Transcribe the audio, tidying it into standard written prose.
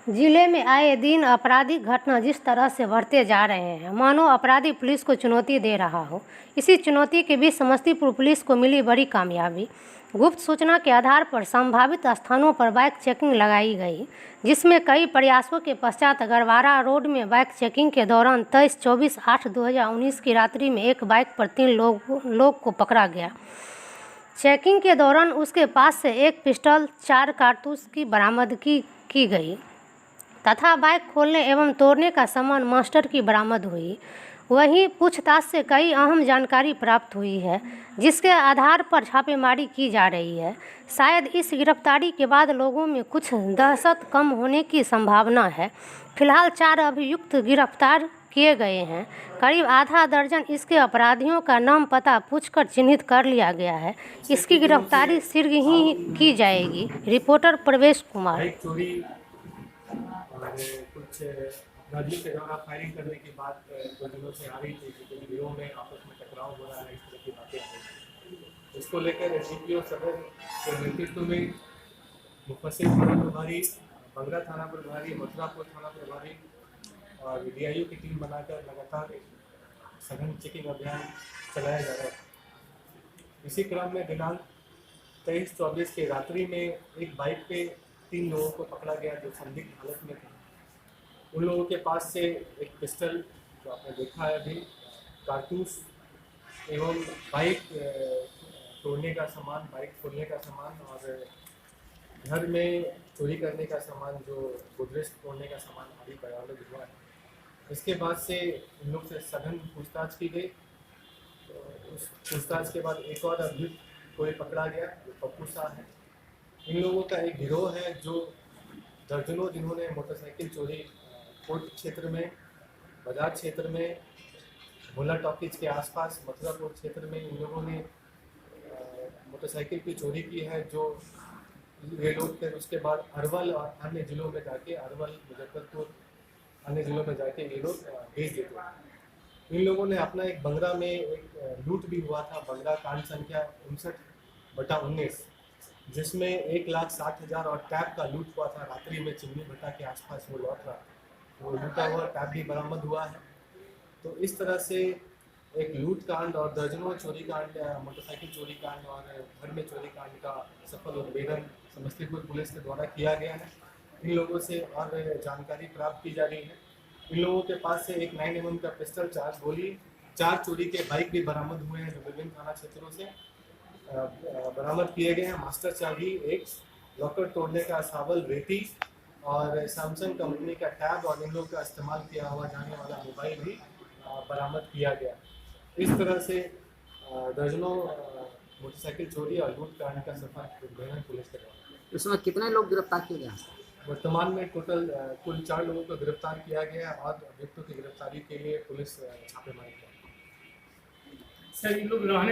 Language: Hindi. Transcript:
जिले में आए दिन आपराधिक घटना जिस तरह से बढ़ते जा रहे हैं, मानो अपराधी पुलिस को चुनौती दे रहा हो। इसी चुनौती के बीच समस्तीपुर पुलिस को मिली बड़ी कामयाबी। गुप्त सूचना के आधार पर संभावित स्थानों पर बाइक चेकिंग लगाई गई, जिसमें कई प्रयासों के पश्चात गरवारा रोड में बाइक चेकिंग के दौरान 23/24/2019 की रात्रि में एक बाइक पर 3 लोग को पकड़ा गया। चेकिंग के दौरान उसके पास से एक पिस्टल, 4 कारतूस की बरामदगी की गई तथा बाइक खोलने एवं तोड़ने का सामान मास्टर की बरामद हुई। वहीं पूछताछ से कई अहम जानकारी प्राप्त हुई है, जिसके आधार पर छापेमारी की जा रही है। शायद इस गिरफ्तारी के बाद लोगों में कुछ दहशत कम होने की संभावना है। फिलहाल 4 अभियुक्त गिरफ्तार किए गए हैं। करीब आधा दर्जन इसके अपराधियों का नाम पता पूछकर चिन्हित कर लिया गया है। इसकी गिरफ्तारी शीघ्र ही की जाएगी। रिपोर्टर प्रवेश कुमार। और कुछ अपराधियों के द्वारा फायरिंग करने के बाद 2 दिनों से आ रही थी कि कुछ गिरोह में आपस में टकराव हो रहा है, इस तरह की बातें आ रही थी। इसको लेकर एसडीपीओ सदर के नेतृत्व में मुफस्सिल थाना प्रभारी, बंगरा थाना प्रभारी, मथुरापुर थाना प्रभारी और डीआईओ की टीम बनाकर लगातार सघन चेकिंग अभियान चलाया जा रहा है। इसी क्रम में दिनांक 23/24 के रात्रि में एक बाइक पे 3 लोगों को पकड़ा गया जो संदिग्ध हालत में थे। उन लोगों के पास से एक पिस्टल, जो आपने देखा है अभी, कारतूस एवं बाइक तोड़ने का सामान, बाइक खोलने का सामान और घर में चोरी करने का सामान, जो गोदरेज तोड़ने का सामान आदि बरामद हुआ है। इसके बाद से इन लोग से सघन पूछताछ की गई। तो उस पूछताछ के बाद एक और अभियुक्त कोई पकड़ा गया जो पप्पू शाह है। इन लोगों का एक गिरोह है जो दर्जनों जिन्होंने मोटरसाइकिल चोरी कोर्ट क्षेत्र में, बाजार क्षेत्र में, भोला टॉकीज के आसपास, मथुरापुर क्षेत्र में इन लोगों ने मोटरसाइकिल की चोरी की है। जो ये लोग फिर उसके बाद अरवल और अन्य जिलों में जाके, अरवल, मुजफ्फरपुर, अन्य जिलों में जाके ये लोग भेज देते हैं। इन लोगों ने अपना एक बंगरा में एक लूट भी हुआ था, बंगरा कांड संख्या 59/19, जिसमें 1,60,000 और टैब का लूट हुआ था। रात्रि में चिमनी भट्टा के आसपास वो लौट रहा, वो लूटा हुआ टैब भी बरामद हुआ है। तो इस तरह से एक लूट कांड और दर्जनों चोरी कांड, मोटरसाइकिल चोरी कांड और घर में चोरी कांड का सफल उद्भेदन समस्तीपुर पुलिस के द्वारा किया गया है। इन लोगों से और जानकारी प्राप्त की जा रही है। इन लोगों के पास से एक 9mm का पिस्टल, 4 गोली, 4 चोरी के बाइक भी बरामद हुए हैं, जो विभिन्न थाना क्षेत्रों से बरामद किए गए हैं। मास्टर चाबी, एक लॉकर तोड़ने का सावल, रेती और सैमसंग कंपनी का टैब और इन लोग का इस्तेमाल किया हुआ जाने वाला मोबाइल भी बरामद किया गया। इस तरह से दर्जनों मोटरसाइकिल चोरी और लूट कांड का सफल उद्भेदन पुलिस के द्वारा। इसमें कितने लोग गिरफ्तार किए गए? वर्तमान में टोटल कुल 4 लोगों को गिरफ्तार किया गया और अभियुक्तों की गिरफ्तारी के लिए पुलिस छापेमारी कर रही है। सर, इन लोग रहने